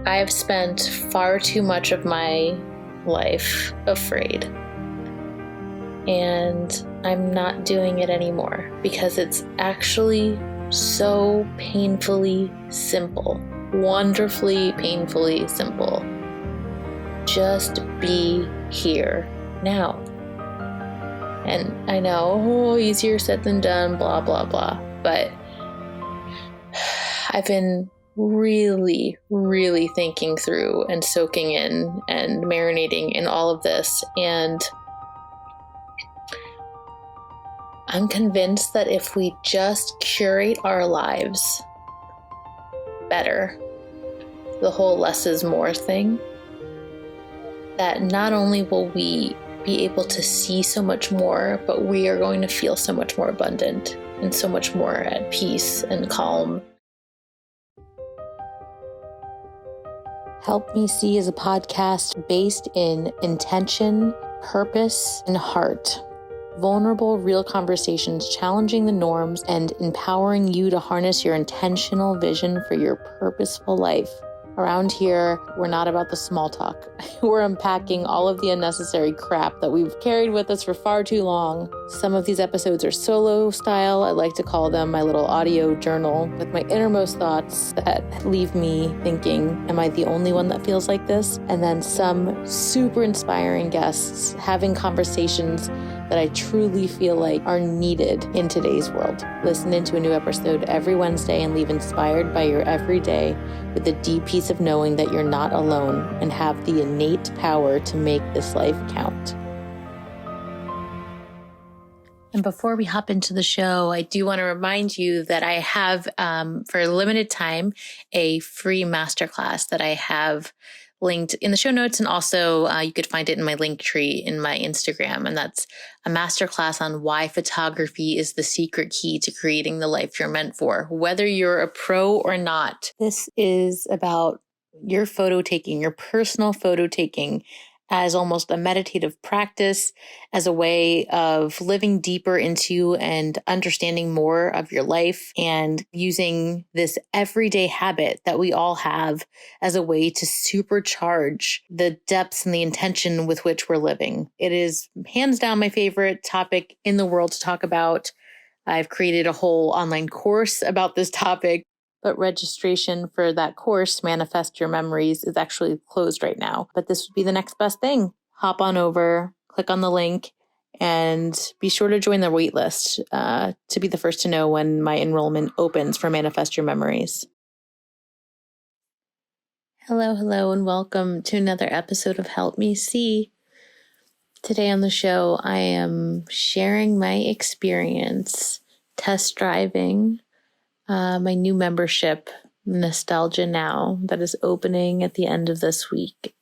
I have spent far too much of my life afraid. And I'm not doing it anymore because it's actually so painfully simple, wonderfully painfully simple. Just be here now. And I know, easier said than done, blah, blah, blah. But I've been really, really thinking through and soaking in and marinating in all of this. And I'm convinced that if we just curate our lives better, the whole less is more thing, that not only will we be able to see so much more, but we are going to feel so much more abundant and so much more at peace and calm. Help Me See is a podcast based in intention, purpose, and heart. Vulnerable, real conversations challenging the norms and empowering you to harness your intentional vision for your purposeful life. Around here, we're not about the small talk. We're unpacking all of the unnecessary crap that we've carried with us for far too long. Some of these episodes are solo style. I like to call them my little audio journal with my innermost thoughts that leave me thinking, am I the only one that feels like this? And then some super inspiring guests having conversations that I truly feel like are needed in today's world. Listen into a new episode every Wednesday and leave inspired by your everyday with the deep peace of knowing that you're not alone and have the innate power to make this life count. And before we hop into the show, I do want to remind you that I have, for a limited time, a free masterclass that I have linked in the show notes. And also you could find it in my link tree in my Instagram. And that's a masterclass on why photography is the secret key to creating the life you're meant for, whether you're a pro or not. This is about your photo taking, your personal photo taking, as almost a meditative practice, as a way of living deeper into and understanding more of your life and using this everyday habit that we all have as a way to supercharge the depths and the intention with which we're living. It is hands down my favorite topic in the world to talk about. I've created a whole online course about this topic, but registration for that course, Manifest Your Memories, is actually closed right now. But this would be the next best thing. Hop on over, click on the link, and be sure to join the waitlist to be the first to know when my enrollment opens for Manifest Your Memories. Hello, and welcome to another episode of Help Me See. Today on the show, I am sharing my experience test driving my new membership, Nostalgia Now, that is opening at the end of this week.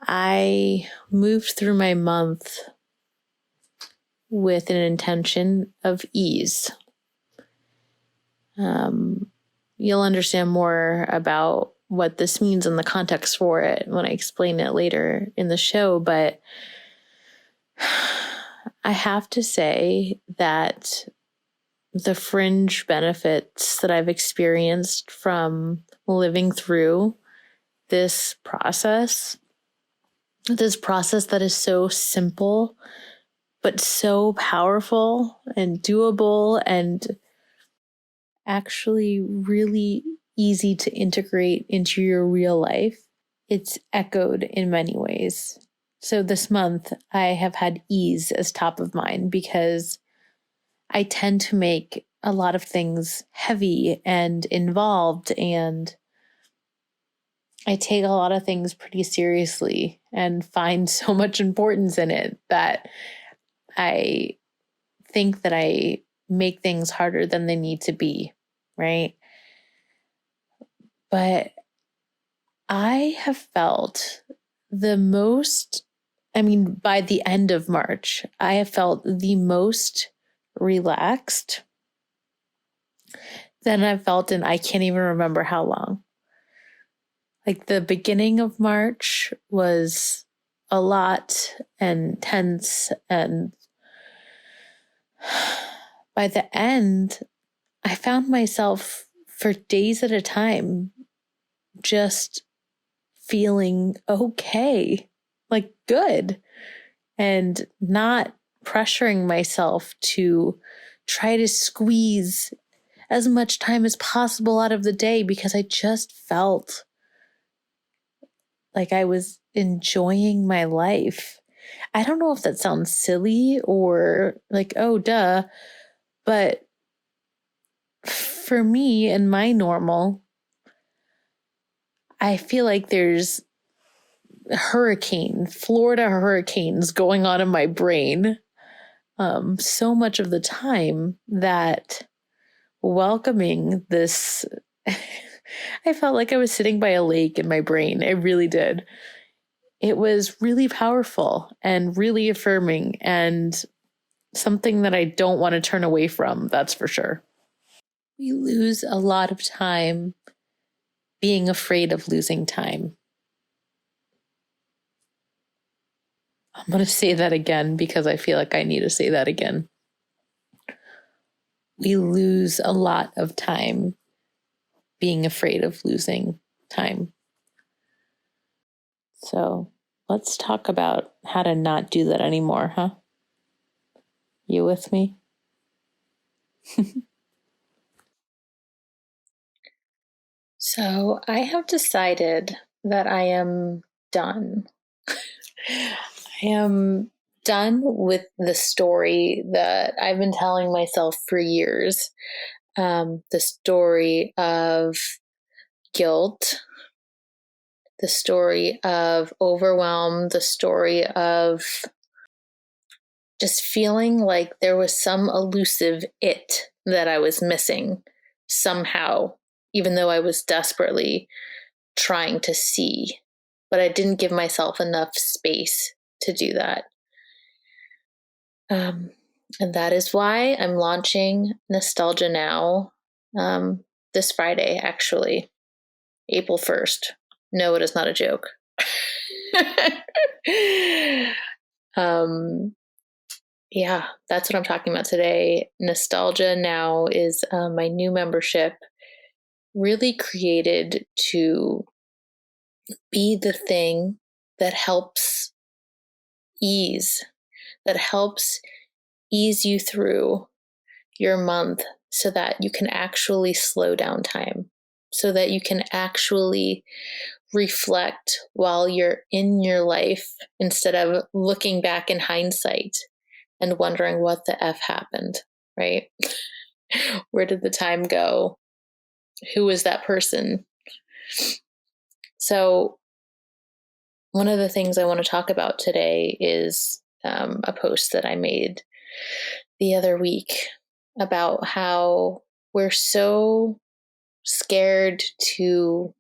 I moved through my month with an intention of ease. You'll understand more about what this means and the context for it when I explain it later in the show, but I have to say that the fringe benefits that I've experienced from living through this process that is so simple, but so powerful and doable and actually really easy to integrate into your real life, it's echoed in many ways. So this month, I have had ease as top of mind because I tend to make a lot of things heavy and involved, and I take a lot of things pretty seriously and find so much importance in it that I think that I make things harder than they need to be, right? But I have felt by the end of March, I have felt the most relaxed than I've felt in I can't even remember how long. Like the beginning of March was a lot and tense, and by the end, I found myself for days at a time just feeling okay, like good, and not pressuring myself to try to squeeze as much time as possible out of the day, because I just felt like I was enjoying my life. I don't know if that sounds silly or like, oh, duh, but for me and my normal, I feel like there's Florida hurricanes going on in my brain so much of the time that welcoming this, I felt like I was sitting by a lake in my brain. It really did. It was really powerful and really affirming, and something that I don't want to turn away from, that's for sure. We lose a lot of time being afraid of losing time. I'm going to say that again because I feel like I need to say that again. We lose a lot of time being afraid of losing time. So let's talk about how to not do that anymore, huh? You with me? So I have decided that I am done. I am done with the story that I've been telling myself for years. The story of guilt, the story of overwhelm, the story of just feeling like there was some elusive it that I was missing somehow, even though I was desperately trying to see. But I didn't give myself enough space to do that. And that is why I'm launching Nostalgia Now this Friday, actually, April 1st. No, it is not a joke. Yeah, that's what I'm talking about today. Nostalgia Now is my new membership, really created to be the thing that helps ease, that helps ease you through your month so that you can actually slow down time, so that you can actually reflect while you're in your life instead of looking back in hindsight and wondering what the F happened, right? Where did the time go? Who was that person? So, one of the things I want to talk about today is a post that I made the other week about how we're so scared to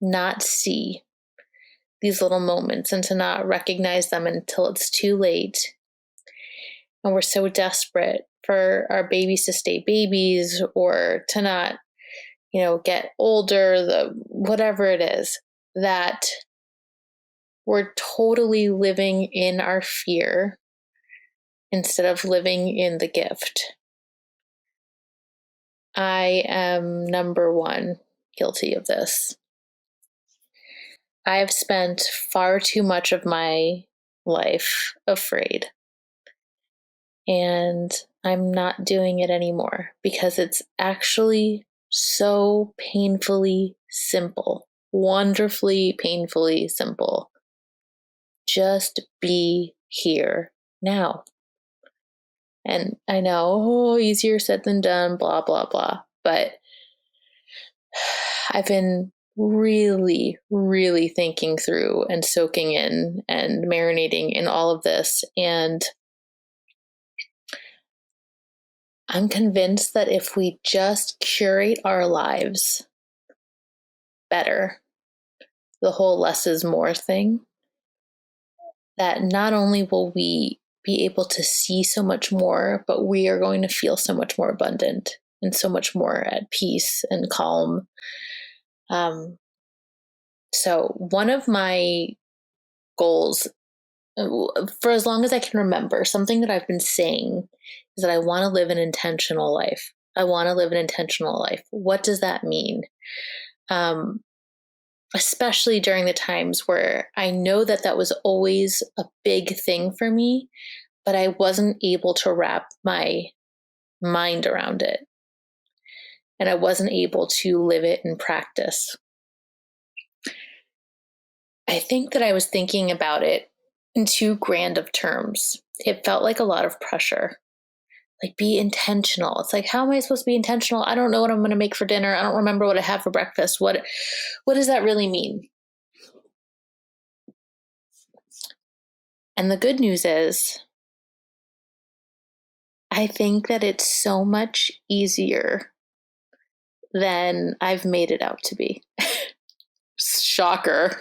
not see these little moments and to not recognize them until it's too late. And we're so desperate for our babies to stay babies or to not, get older, whatever it is, that we're totally living in our fear instead of living in the gift. I am number one guilty of this. I have spent far too much of my life afraid. And I'm not doing it anymore because it's actually so painfully simple, wonderfully painfully simple. Just be here now. And I know, easier said than done, blah, blah, blah. But I've been really, really thinking through and soaking in and marinating in all of this. And I'm convinced that if we just curate our lives better, the whole less is more thing, that not only will we be able to see so much more, but we are going to feel so much more abundant and so much more at peace and calm. So one of my goals, for as long as I can remember, something that I've been saying is that I want to live an intentional life. I want to live an intentional life. What does that mean? especially during the times where I know that that was always a big thing for me, but I wasn't able to wrap my mind around it. And I wasn't able to live it in practice. I think that I was thinking about it in too grand of terms. It felt like a lot of pressure. Like, be intentional. It's like, how am I supposed to be intentional? I don't know what I'm going to make for dinner. I don't remember what I have for breakfast. What does that really mean? And the good news is, I think that it's so much easier than I've made it out to be. Shocker.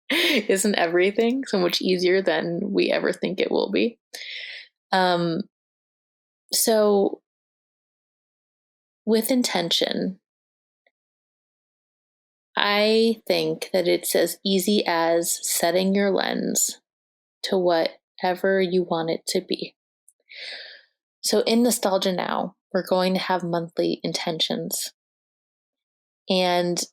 Isn't everything so much easier than we ever think it will be? So with intention, I think that it's as easy as setting your lens to whatever you want it to be. So in Nostalgia Now, we're going to have monthly intentions. And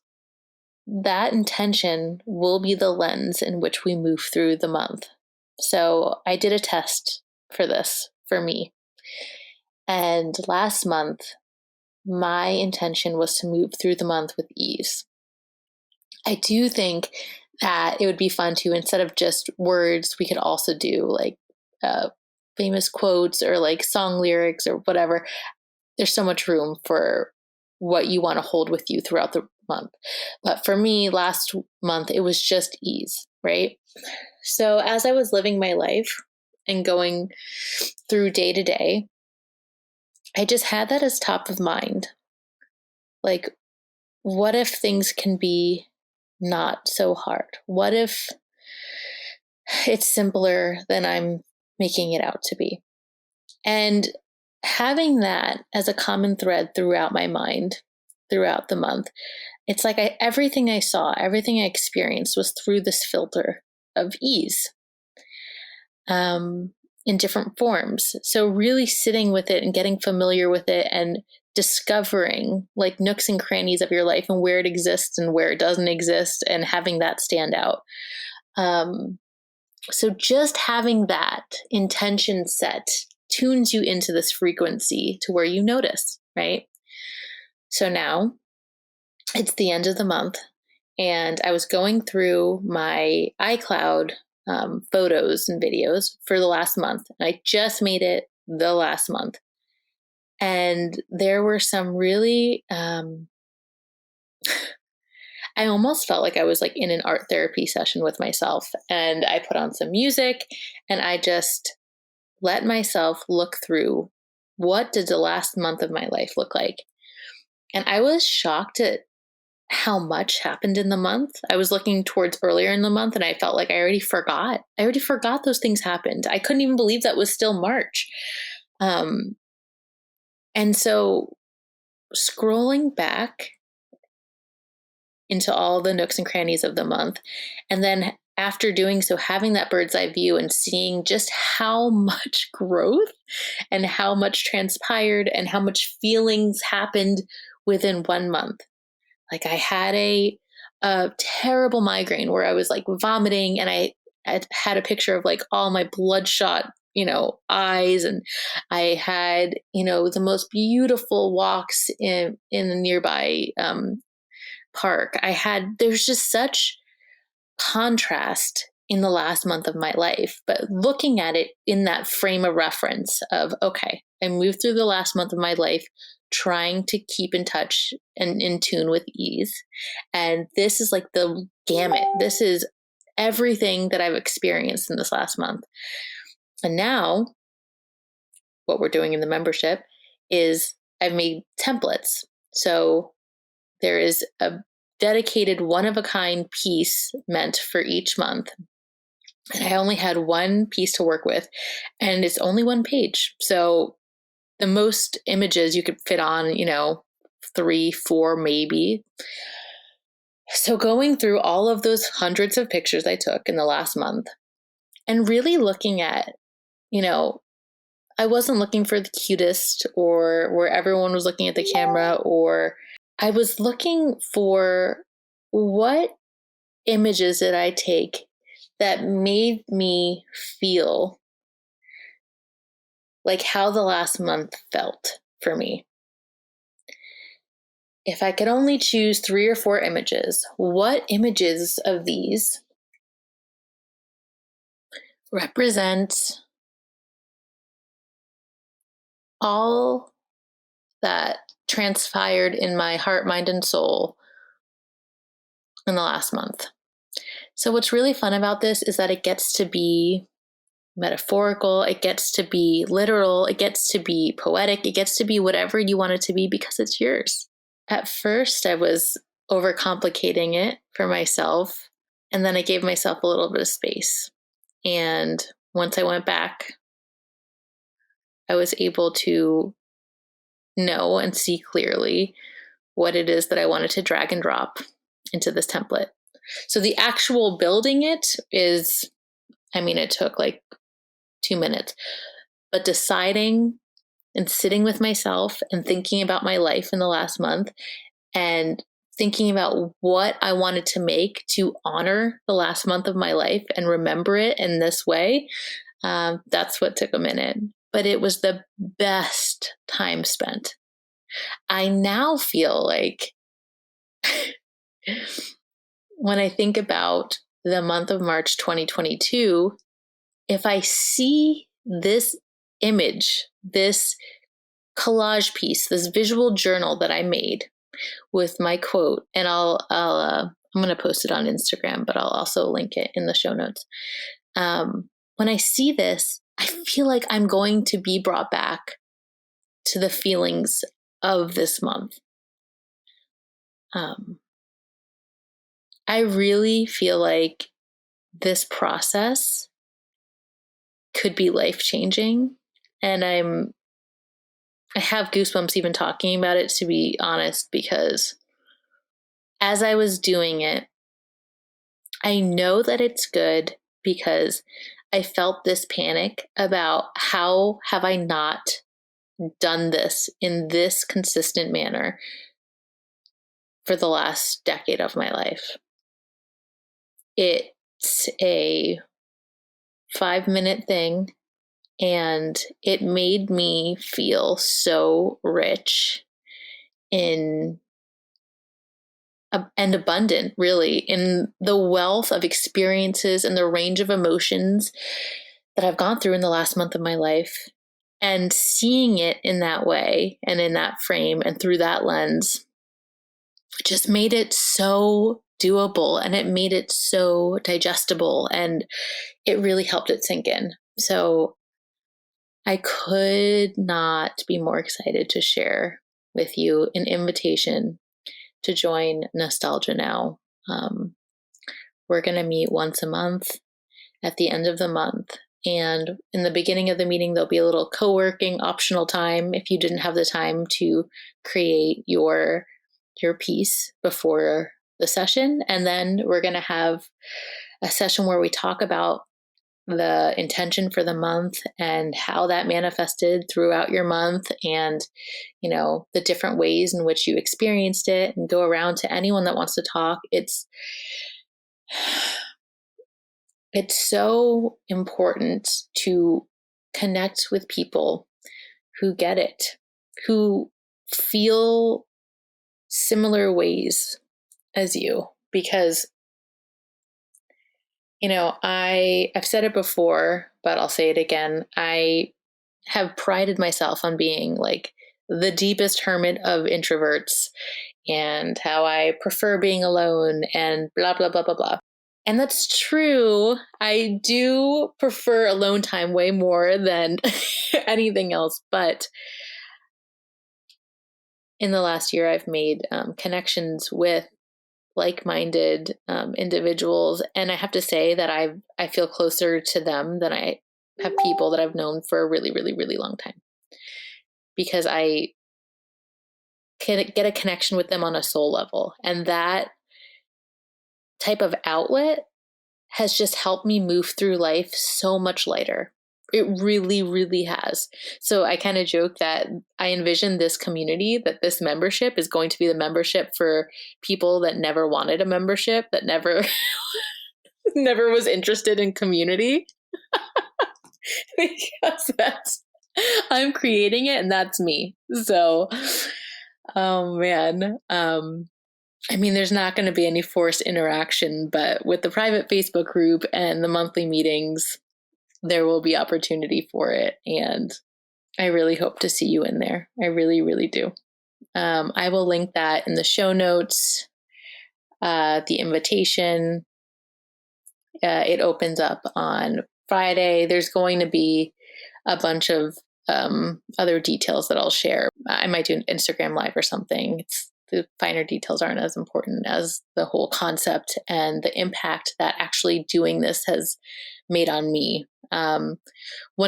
that intention will be the lens in which we move through the month. So I did a test for this for me. And last month, my intention was to move through the month with ease. I do think that it would be fun to, instead of just words, we could also do like famous quotes or like song lyrics or whatever. There's so much room for what you want to hold with you throughout the month. But for me, last month, it was just ease, right? So as I was living my life and going through day to day, I just had that as top of mind. Like, what if things can be not so hard? What if it's simpler than I'm making it out to be? And having that as a common thread throughout my mind, throughout the month, it's like everything I saw, everything I experienced was through this filter of ease in different forms. So really sitting with it and getting familiar with it and discovering like nooks and crannies of your life and where it exists and where it doesn't exist and having that stand out. So just having that intention set tunes you into this frequency to where you notice, right? So now it's the end of the month and I was going through my iCloud photos and videos for the last month. And I just made it the last month. And there were some really, I almost felt like I was like in an art therapy session with myself. And I put on some music and I just let myself look through, what did the last month of my life look like? And I was shocked at how much happened in the month. I was looking towards earlier in the month and I felt like I already forgot. I already forgot those things happened. I couldn't even believe that was still March. And so scrolling back into all the nooks and crannies of the month, and then after doing so, having that bird's eye view and seeing just how much growth and how much transpired and how much feelings happened within 1 month. Like I had a terrible migraine where I was like vomiting and I had a picture of like all my bloodshot, eyes. And I had, the most beautiful walks in the nearby park. There's just such contrast in the last month of my life, but looking at it in that frame of reference of, okay, I moved through the last month of my life trying to keep in touch and in tune with ease. And this is like the gamut. This is everything that I've experienced in this last month. And now what we're doing in the membership is I've made templates. So there is a dedicated one-of-a-kind piece meant for each month. And I only had one piece to work with, and it's only 1 page. So the most images you could fit on, 3, 4, maybe. So going through all of those hundreds of pictures I took in the last month and really looking at, I wasn't looking for the cutest or where everyone was looking at the camera or I was looking for what images did I take that made me feel like how the last month felt for me. If I could only choose 3 or 4 images, what images of these represent all that transpired in my heart, mind, and soul in the last month? So what's really fun about this is that it gets to be metaphorical, it gets to be literal, it gets to be poetic, it gets to be whatever you want it to be because it's yours. At first, I was overcomplicating it for myself, and then I gave myself a little bit of space. And once I went back, I was able to know and see clearly what it is that I wanted to drag and drop into this template. So the actual building it is, it took like 2 minutes, but deciding and sitting with myself and thinking about my life in the last month and thinking about what I wanted to make to honor the last month of my life and remember it in this way, that's what took a minute. But it was the best time spent. I now feel like when I think about the month of March 2022, if I see this image, this collage piece, this visual journal that I made with my quote, and I'm going to post it on Instagram, but I'll also link it in the show notes. When I see this, I feel like I'm going to be brought back to the feelings of this month. I really feel like this process could be life-changing, and I have goosebumps even talking about it, to be honest, because as I was doing it, I know that it's good because I felt this panic about how have I not done this in this consistent manner for the last decade of my life. It's a 5-minute thing, and it made me feel so rich and abundant, really, in the wealth of experiences and the range of emotions that I've gone through in the last month of my life. And seeing it in that way and in that frame and through that lens just made it so doable, and it made it so digestible, and it really helped it sink in. So I could not be more excited to share with you an invitation to join Nostalgia Now. We're going to meet once a month at the end of the month. And in the beginning of the meeting, there'll be a little co-working optional time if you didn't have the time to create your piece before the session. And then we're going to have a session where we talk about the intention for the month and how that manifested throughout your month, and the different ways in which you experienced it, and go around to anyone that wants to talk. It's so important to connect with people who get it, who feel similar ways as you, because I've said it before, but I'll say it again. I have prided myself on being like the deepest hermit of introverts, and how I prefer being alone, and blah, blah, blah, blah, blah. And that's true. I do prefer alone time way more than anything else. But in the last year, I've made connections with like-minded individuals, and I have to say that I feel closer to them than I have people that I've known for a really, really, really long time, because I can get a connection with them on a soul level, and that type of outlet has just helped me move through life so much lighter. It really, really has. So I kind of joke that I envision this community, that this membership is going to be the membership for people that never wanted a membership, that never never was interested in community. Because I'm creating it and that's me. So, oh man. I mean, there's not going to be any forced interaction, but with the private Facebook group and the monthly meetings, there will be opportunity for it. And I really hope to see you in there. I really, really do. I will link that in the show notes, the invitation. It opens up on Friday. There's going to be a bunch of other details that I'll share. I might do an Instagram live or something. The finer details aren't as important as the whole concept and the impact that actually doing this has made on me. One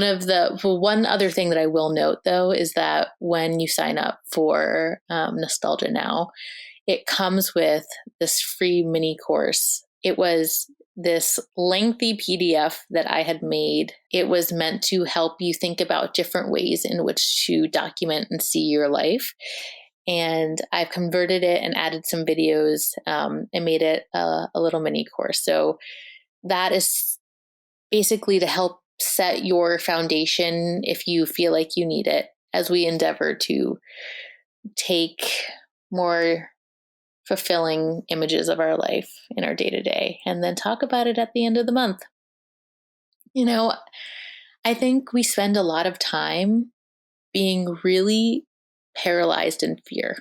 other thing that I will note, though, is that when you sign up for Nostalgia Now, it comes with this free mini course. It was this lengthy PDF that I had made. It was meant to help you think about different ways in which to document and see your life. And I've converted it and added some videos and made it a little mini course. So that is basically to help set your foundation if you feel like you need it, as we endeavor to take more fulfilling images of our life in our day-to-day and then talk about it at the end of the month. You know, I think we spend a lot of time being really paralyzed in fear,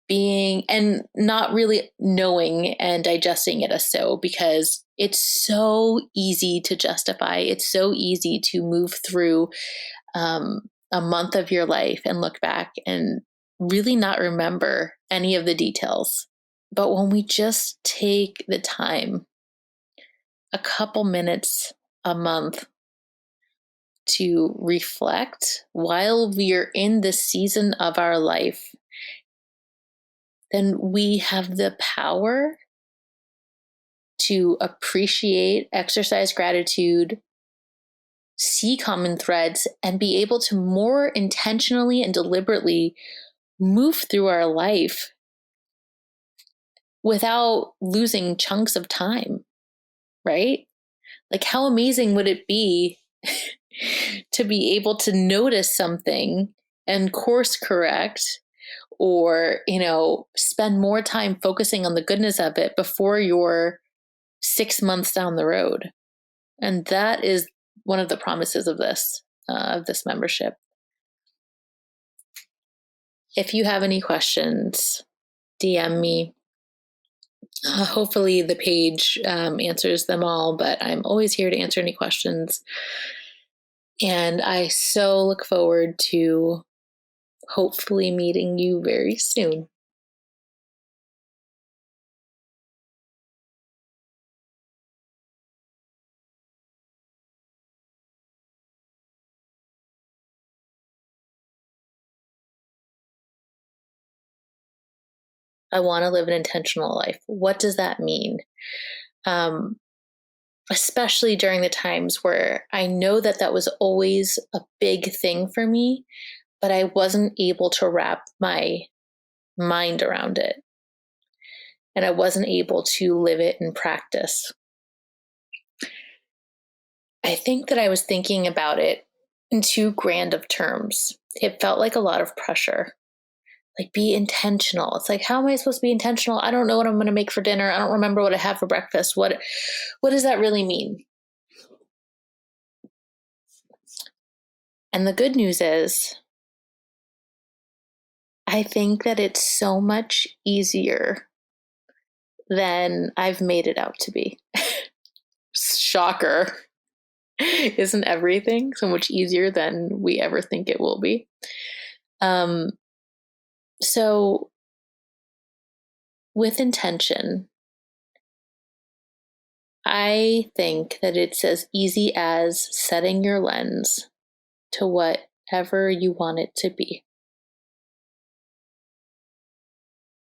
and not really knowing and digesting it as so, because it's so easy to justify. It's so easy to move through a month of your life and look back and really not remember any of the details. But when we just take the time, a couple minutes a month, to reflect while we're in this season of our life, then we have the power to appreciate, exercise gratitude, see common threads, and be able to more intentionally and deliberately move through our life without losing chunks of time, right? Like, how amazing would it be to be able to notice something and course correct, or, spend more time focusing on the goodness of it before you're 6 months down the road. And that is one of the promises of this membership. If you have any questions, DM me. Hopefully the page answers them all, but I'm always here to answer any questions. And I so look forward to hopefully meeting you very soon. I want to live an intentional life. What does that mean? Especially during the times where I know that was always a big thing for me, but I wasn't able to wrap my mind around it. And I wasn't able to live it in practice. I think that I was thinking about it in too grand of terms. It felt like a lot of pressure. Like, be intentional. It's like, how am I supposed to be intentional? I don't know what I'm going to make for dinner. I don't remember what I had for breakfast. What does that really mean? And the good news is, I think that it's so much easier than I've made it out to be. Shocker. Isn't everything so much easier than we ever think it will be? So with intention, I think that it's as easy as setting your lens to whatever you want it to be.